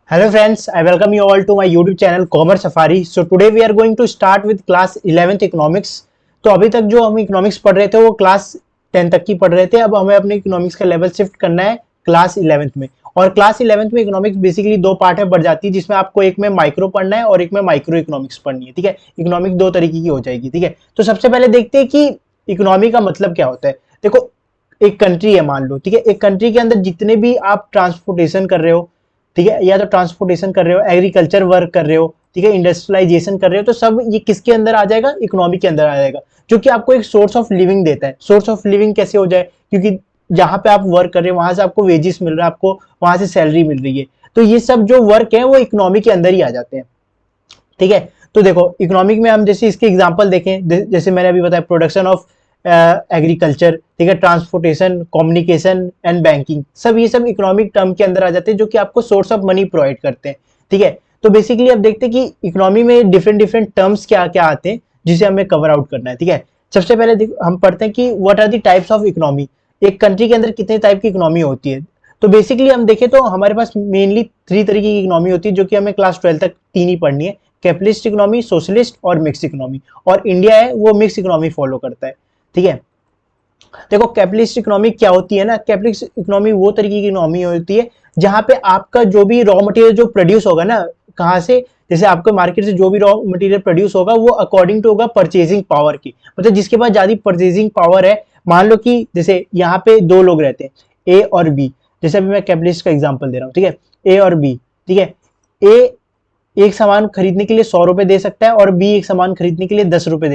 Hello friends, I welcome you all to my YouTube channel Commerce Safari. So today we are going to start with class 11th economics. तो अभी तक जो हम economics पढ़ रहे थे वो क्लास 10 तक की पढ़ रहे थे। अब हमें अपने इकोनॉमिक्स का लेवल शिफ्ट करना है क्लास 11th में। और क्लास 11th में इकोनॉमिक्स बेसिकली दो पार्ट में बढ़ जाती है, जिसमें आपको एक में माइक्रो पढ़ना है और एक में माइक्रो इकोनॉमिक्स पढ़नी है। ठीक है, इकोनॉमिक्स दो तरीके की हो जाएगी। ठीक है, तो सबसे पहले देखते हैं कि इकोनॉमी का मतलब क्या होता है। देखो, एक कंट्री है मान लो, ठीक है, एक कंट्री के अंदर जितने भी आप ट्रांसपोर्टेशन कर रहे हो, ठीक है, या तो ट्रांसपोर्टेशन कर रहे हो, एग्रीकल्चर वर्क कर रहे हो, ठीक है, इंडस्ट्रियलाइजेशन कर रहे हो, तो सब ये किसके अंदर आ जाएगा? इकोनॉमी के अंदर आ जाएगा, जो कि आपको एक सोर्स ऑफ लिविंग देता है। सोर्स ऑफ लिविंग कैसे हो जाए? क्योंकि जहां पे आप वर्क कर रहे हो वहां से आपको वेजेस मिल रहा है, आपको वहां से सैलरी मिल रही है, तो ये सब जो वर्क है वो इकोनॉमी के अंदर ही आ जाते हैं। ठीक है, तो देखो इकोनॉमिक में हम जैसे इसके एग्जांपल देखें, जैसे मैंने अभी बताया, प्रोडक्शन ऑफ एग्रीकल्चर, ठीक है, ट्रांसपोर्टेशन, कम्युनिकेशन एंड बैंकिंग, सब ये सब इकोनॉमिक टर्म के अंदर आ जाते हैं, जो कि आपको सोर्स ऑफ मनी प्रोवाइड करते हैं। ठीक है, तो बेसिकली अब देखते हैं कि इकोनॉमी में डिफरेंट डिफरेंट टर्म्स क्या क्या आते हैं, जिसे हमें कवर आउट करना है। ठीक है, सबसे पहले हम पढ़ते हैं कि what are the types of economy. एक कंट्री के अंदर कितने टाइप की इकोनॉमी होती है। तो बेसिकली हम देखें तो हमारे पास मेनली थ्री तरीके की इकोनॉमी होती है, जो कि हमें क्लास 12 तक तीन ही पढ़नी है: कैपिटलिस्ट इकोनॉमी, सोशलिस्ट और मिक्स इकोनॉमी। और इंडिया है वो मिक्स इकोनॉमी फॉलो करता है। ठीक है, देखो कैपिटलिस्ट इकोनॉमी क्या होती है ना, कैपिटलिस्ट इकोनॉमी वो तरीके की इकोनॉमी होती है जहां पे आपका जो भी रॉ मटेरियल जो प्रोड्यूस होगा ना, कहाँ से, जैसे आपको मार्केट से जो भी रॉ मटेरियल प्रोड्यूस होगा वो अकॉर्डिंग टू होगा परचेजिंग पावर की, मतलब जिसके पास ज्यादा परचेजिंग पावर है। मान लो कि जैसे यहाँ पे दो लोग रहते हैं, ए और बी। जैसे अभी मैं कैपिटलिस्ट का एग्जाम्पल दे रहा हूँ, ठीक है, ए और बी। ठीक है, ए एक सामान खरीदने के लिए 100 रुपए दे सकता है और बी एक सामान खरीदने के लिए 10 रुपए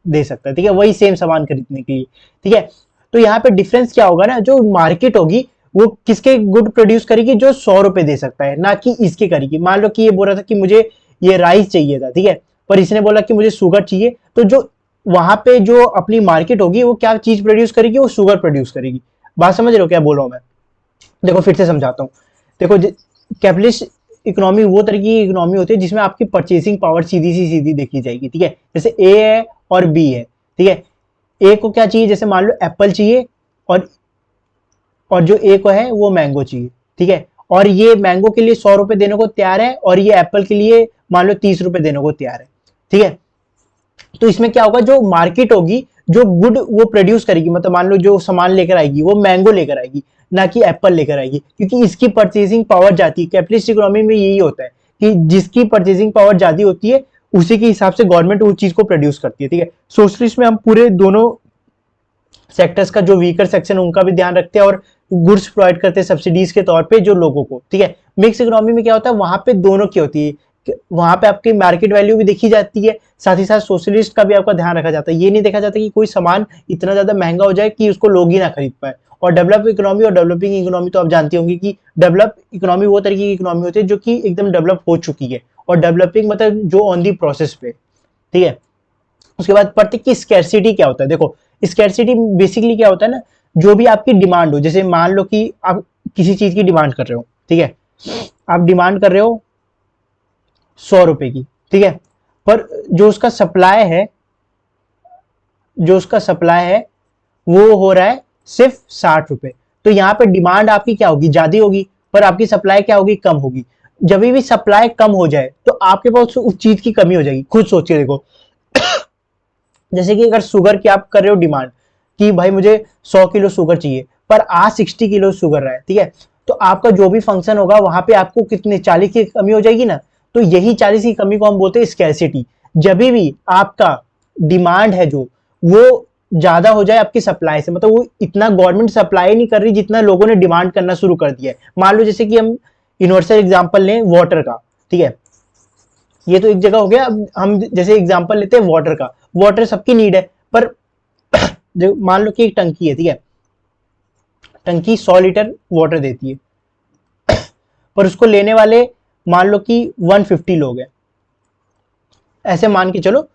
दे सकता है। ठीक है, वही सेम सामान खरीदने के लिए। ठीक है, तो यहाँ पे डिफरेंस क्या होगा ना, जो मार्केट होगी वो किसके गुड प्रोड्यूस करेगी, जो 100 रुपए दे सकता है, ना कि इसके करेगी। मान लो कि ये बोल रहा था कि मुझे ये राइस चाहिए था, ठीक है, पर इसने बोला कि मुझे शुगर चाहिए, तो जो वहां पे जो अपनी मार्केट होगी वो क्या चीज प्रोड्यूस करेगी? वो शुगर प्रोड्यूस करेगी। बात समझ रहे हो क्या बोल रहा हूं मैं? देखो फिर से समझाता हूँ। देखो, कैपिटलिस्ट इकोनॉमी वो तरीके की इकोनॉमी होती है जिसमें आपकी परचेसिंग पावर सीधी सी सीधी देखी जाएगी। ठीक है, जैसे ए है और बी है। ठीक है, ए को क्या चाहिए? जैसे मान लो एप्पल चाहिए, और जो ए को है वो मैंगो चाहिए। ठीक है, और ये मैंगो के लिए 100 रुपए देने को तैयार है और ये एप्पल के लिए मान लो 30 रुपए देने को तैयार है। ठीक है, तो इसमें क्या होगा, जो मार्केट होगी जो गुड वो प्रोड्यूस करेगी, मतलब मान लो जो सामान लेकर आएगी वो मैंगो लेकर आएगी, ना कि एप्पल लेकर आएगी, क्योंकि इसकी परचेसिंग पावर जाती है। कैपिटलिस्ट इकोनॉमी में यही होता है कि जिसकी परचेसिंग पावर ज्यादा होती है उसी के हिसाब से गवर्नमेंट उस चीज को प्रोड्यूस करती है। ठीक है, सोशलिस्ट में हम पूरे दोनों सेक्टर्स का, जो वीकर सेक्शन उनका भी ध्यान रखते हैं और गुड्स प्रोवाइड करते हैं सब्सिडीज के तौर पे जो लोगों को। ठीक है, मिक्स इकोनॉमी में क्या होता है, वहां पे दोनों की होती है, वहां पे आपकी मार्केट वैल्यू भी देखी जाती है, साथ ही साथ सोशलिस्ट का भी आपका ध्यान रखा जाता है। ये नहीं देखा जाता कि कोई सामान इतना ज्यादा महंगा हो जाए कि उसको लोग ही ना खरीद पाए। और डेवलप इकोनॉमी और डेवलपिंग इकोनॉमी तो आप जानती होंगी कि डेवलप इकोनॉमी वो तरीके की इकोनॉमी होती है जो कि एकदम डेवलप हो चुकी है, और डेवलपिंग मतलब जो ऑन दी प्रोसेस पे। ठीक है, उसके बाद पढ़ते कि स्कैरसिटी क्या होता है। देखो, स्कैरसिटी बेसिकली क्या होता है ना, जो भी आपकी डिमांड हो, जैसे मान लो कि आप किसी चीज की डिमांड कर रहे हो, ठीक है, आप डिमांड कर रहे हो 100 रुपए की, ठीक है, पर जो उसका सप्लाई है वो हो रहा है सिर्फ 60 रुपए। तो यहाँ पे डिमांड आपकी क्या होगी? ज्यादा होगी, पर आपकी सप्लाई क्या होगी? कम होगी। जब भी सप्लाई कम हो जाए तो आपके पास उस चीज की कमी हो जाएगी। खुद सोचिए, देखो जैसे कि अगर शुगर की आप कर रहे हो डिमांड कि भाई मुझे 100 किलो शुगर चाहिए, पर आज 60 किलो शुगर रहा है, ठीक है, तो आपका जो भी फंक्शन होगा वहां पे आपको कितने 40 की कमी हो जाएगी ना। तो यही 40 की कमी को हम बोलते हैं स्कैरसिटी। जब भी आपका डिमांड है जो वो ज्यादा हो जाए आपकी सप्लाई से, मतलब वो इतना गवर्नमेंट सप्लाई नहीं कर रही जितना लोगों ने डिमांड करना शुरू कर दिया है। मान लो जैसे कि हम यूनिवर्सल एग्जांपल लें वाटर का, ठीक है, ये तो एक जगह हो गया। अब हम जैसे एग्जांपल लेते हैं वाटर का, वाटर सबकी नीड है, पर जो मान लो कि एक टंकी है, ठीक है, टंकी 100 लीटर वाटर देती है, पर उसको लेने वाले मान लो कि 150 लोग हैं। ऐसे मान के चलो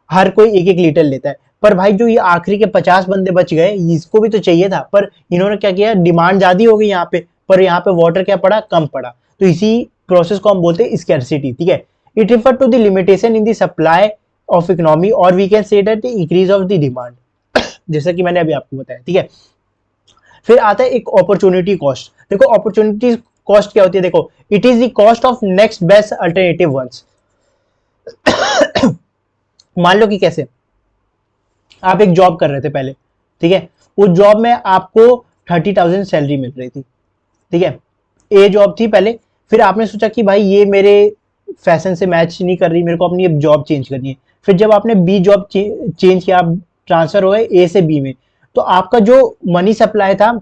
हर कोई एक एक लीटर लेता है, पर भाई जो ये आखिरी के 50 बंदे बच गए, इसको भी तो चाहिए था, पर इन्होंने क्या किया, डिमांड ज्यादा हो गई यहाँ पे, पर यहाँ पे वाटर क्या पड़ा? कम पड़ा। तो इसी प्रोसेस को हम बोलते हैं स्कैरसिटी। ठीक है, it refer to the limitation in the supply of economy, और we can say that the increase of the demand, जैसा कि मैंने अभी आपको बताया। ठीक है, फिर आता है एक अपॉर्चुनिटी कॉस्ट। देखो अपॉर्चुनिटी कॉस्ट क्या होती है, देखो it is the cost of next best alternative ones. मान लो कि कैसे, आप एक जॉब कर रहे थे पहले, ठीक है, उस जॉब में आपको 30,000 सैलरी मिल रही थी, ठीक है, ए जॉब थी पहले, फिर आपने सोचा कि भाई ये मेरे फैशन से मैच नहीं कर रही, मेरे को अपनी जॉब चेंज करनी है। फिर जब आपने बी जॉब चेंज किया, आप ट्रांसफर हो गए ए से बी में, तो आपका जो मनी सप्लाई था,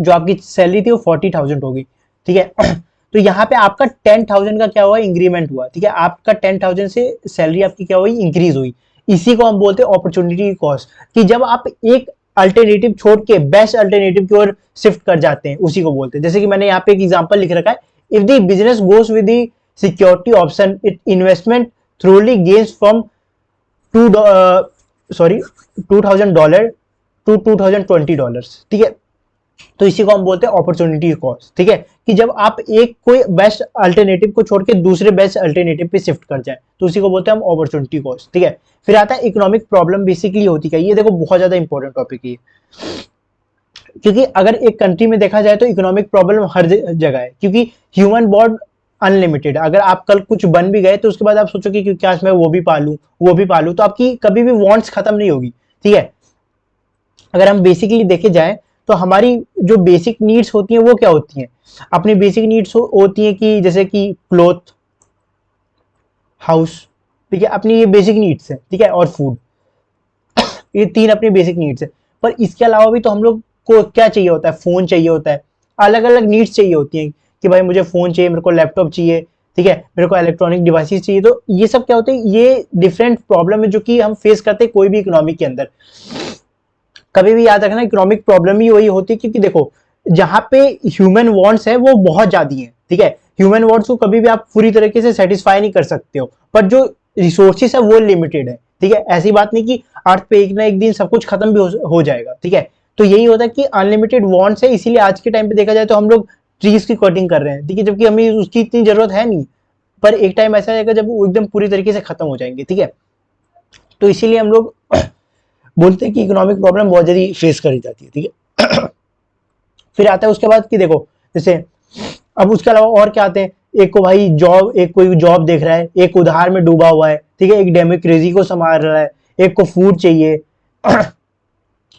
जो आपकी सैलरी थी वो 40,000 होगी, ठीक है। तो यहाँ पे आपका 10,000 का क्या हुआ, इंक्रीमेंट हुआ, ठीक है, आपका 10,000 से सैलरी आपकी क्या हुई, इंक्रीज हुई। इसी को हम बोलते हैं अपॉर्चुनिटी कॉस्ट, कि जब आप एक अल्टरनेटिव छोड़ के बेस्ट अल्टरनेटिव की ओर शिफ्ट कर जाते हैं, उसी को बोलते हैं। जैसे कि मैंने यहाँ पे एक एग्जांपल लिख रखा है, if the business goes with the security option, it investment truly gains from to sorry $2,000 to $2,020, ठीक है। तो इसी को हम बोलते हैं अपॉर्चुनिटी कॉस्ट, ठीक है, कि जब आप एक कोई बेस्ट अल्टरनेटिव को छोड़ के दूसरे बेस्ट अल्टरनेटिव पे शिफ्ट कर जाए, तो उसी को बोलते हैं हम अपॉर्चुनिटी कॉस्ट, ठीक है। फिर आता है इकोनॉमिक प्रॉब्लम, बेसिकली होती है ये, देखो बहुत ज्यादा इंपॉर्टेंट टॉपिक है, क्योंकि अगर एक कंट्री में देखा जाए तो इकोनॉमिक प्रॉब्लम हर जगह है, क्योंकि ह्यूमन बॉड अनलिमिटेड। अगर आप कल कुछ बन भी गए तो उसके बाद आप सोचोगे कि क्या मैं वो भी पालूं वो भी पालूं, तो आपकी कभी भी वांट्स खत्म नहीं होगी, ठीक है। अगर हम बेसिकली देखे जाए तो हमारी जो बेसिक नीड्स होती हैं वो क्या होती हैं, अपनी बेसिक नीड्स होती हैं कि जैसे कि क्लोथ, हाउस, ठीक है, अपनी ये बेसिक नीड्स है, ठीक है, और फूड, ये तीन अपनी बेसिक नीड्स है। पर इसके अलावा भी तो हम लोग को क्या चाहिए होता है, फोन चाहिए होता है, अलग अलग नीड्स चाहिए होती हैं, कि भाई मुझे फोन चाहिए, मेरे को लैपटॉप चाहिए, ठीक है, मेरे को इलेक्ट्रॉनिक डिवाइसेस चाहिए। तो ये सब क्या होते हैं, ये डिफरेंट प्रॉब्लम है जो कि हम फेस करते हैं कोई भी इकोनॉमी के अंदर। कभी भी याद रखना, इकोनॉमिक प्रॉब्लम ही वही होती है, क्योंकि देखो जहां पे ह्यूमन वांट्स है वो बहुत ज्यादा है, ठीक है, ह्यूमन वांट्स को कभी भी आप पूरी तरीके से सेटिस्फाई नहीं कर सकते हो, पर जो रिसोर्सेस है वो लिमिटेड है, ठीक है। ऐसी बात नहीं कि अर्थ पे एक ना एक दिन सब कुछ खत्म भी हो जाएगा, ठीक है। तो यही होता है कि अनलिमिटेड वांट्स है, इसीलिए आज के टाइम पे देखा जाए तो हम लोग ट्रीज की कटिंग कर रहे हैं, ठीक है, जबकि हमें उसकी इतनी जरूरत है नहीं, पर एक टाइम ऐसा आएगा जब वो एकदम पूरी तरीके से खत्म हो जाएंगे, ठीक है। तो इसीलिए हम लोग बोलते हैं कि इकोनॉमिक प्रॉब्लम बहुत जल्दी फेस करी जाती है, ठीक है। फिर आता है उसके बाद कि देखो जैसे, अब उसके अलावा और क्या आते हैं, एक को भाई जॉब, एक कोई जॉब देख रहा है, एक उधार में डूबा हुआ है, ठीक है, एक डेमोक्रेसी को संभाल रहा है, एक को फूड चाहिए,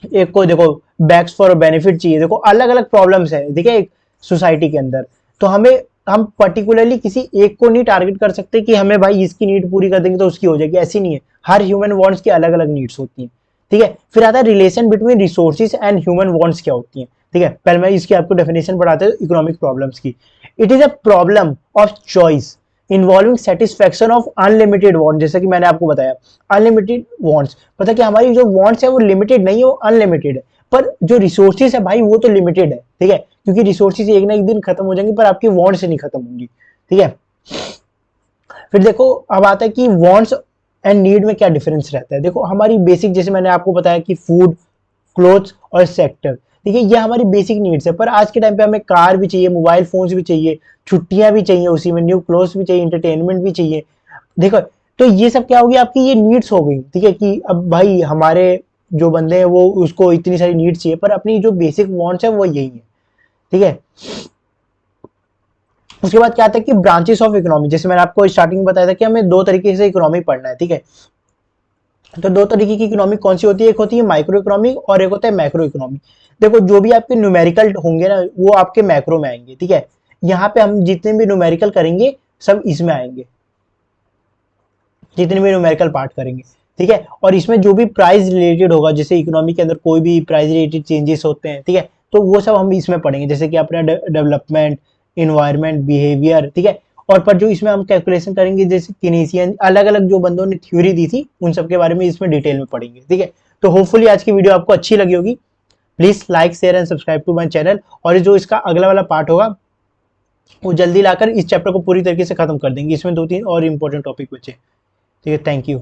एक को देखो बैक्स फॉर बेनिफिट चाहिए। देखो अलग अलग प्रॉब्लम्स है, ठीक है, एक सोसाइटी के अंदर। तो हम पर्टिकुलरली किसी एक को नहीं टारगेट कर सकते कि हमें भाई इसकी नीड पूरी कर देंगे तो उसकी हो जाएगी, ऐसी नहीं है। हर ह्यूमन वांट्स की अलग अलग नीड्स होती हैं, ठीक है। फिर आता है relation between resources and human wants क्या होती हैं, ठीक है। पहले मैं इसकी आपको डेफिनेशन पढ़ाते हैं इकोनॉमिक प्रॉब्लम्स की। It is a problem of choice involving satisfaction of unlimited want, जैसे कि मैंने आपको बताया अनलिमिटेड वांट्स, पता कि हमारी जो वांट्स है वो लिमिटेड नहीं है, वो अनलिमिटेड है, पर जो रिसोर्सेज है भाई वो तो लिमिटेड है, ठीक है, क्योंकि रिसोर्सेज एक ना एक दिन खत्म हो जाएंगे, पर आपकी वांट्स नहीं खत्म होंगी, ठीक है। फिर देखो अब आता है कि वांट्स एंड नीड में क्या डिफरेंस रहता है। देखो हमारी बेसिक, जैसे मैंने आपको बताया कि फूड, क्लोथ्स और सेक्टर, ठीक है, ये हमारी बेसिक नीड्स है, पर आज के टाइम पे हमें कार भी चाहिए, मोबाइल फोन्स भी चाहिए, छुट्टियां भी चाहिए, उसी में न्यू क्लोथ्स भी चाहिए, इंटरटेनमेंट भी चाहिए, देखो। तो ये सब क्या होगी, आपकी ये नीड्स हो गई, ठीक है, कि अब भाई हमारे जो बंदे हैं वो, उसको इतनी सारी नीड्स चाहिए, पर अपनी जो बेसिक वांट्स है वो यही है, ठीक है। उसके बाद क्या आता है कि ब्रांचेस ऑफ इकोनॉमी, जैसे मैंने आपको स्टार्टिंग में बताया था कि हमें दो तरीके से इकोनॉमी पढ़ना है, ठीक है। तो दो तरीके की इकोनॉमी कौन सी होती है, एक होती है माइक्रो इकोनॉमिक और एक होता है मैक्रो इकोनॉमी। देखो जो भी आपके न्यूमेरिकल होंगे ना वो आपके मैक्रो में आएंगे, ठीक है। यहाँ पे हम जितने भी न्यूमेरिकल करेंगे सब इसमें आएंगे, जितने भी न्यूमेरिकल पार्ट करेंगे, ठीक है। और इसमें जो भी प्राइस रिलेटेड होगा, जैसे इकोनॉमी के अंदर कोई भी प्राइस रिलेटेड चेंजेस होते हैं, ठीक है, तो वो सब हम इसमें पढ़ेंगे, जैसे कि अपना डेवलपमेंट, इन्वायरमेंट, बिहेवियर, ठीक है। और पर जो इसमें हम कैलकुलेशन करेंगे, जैसे किनेसियन, अलग अलग जो बंदों ने थ्योरी दी थी उन सब के बारे में इसमें डिटेल में पढ़ेंगे, ठीक है। तो होपफुली आज की वीडियो आपको अच्छी लगी होगी। Please like share and subscribe to my channel, और जो इसका अगला वाला पार्ट होगा वो जल्दी लाकर इस चैप्टर को पूरी तरीके से खत्म कर देंगे, इसमें दो तीन और इंपॉर्टेंट टॉपिक बचे, ठीक है। Thank you.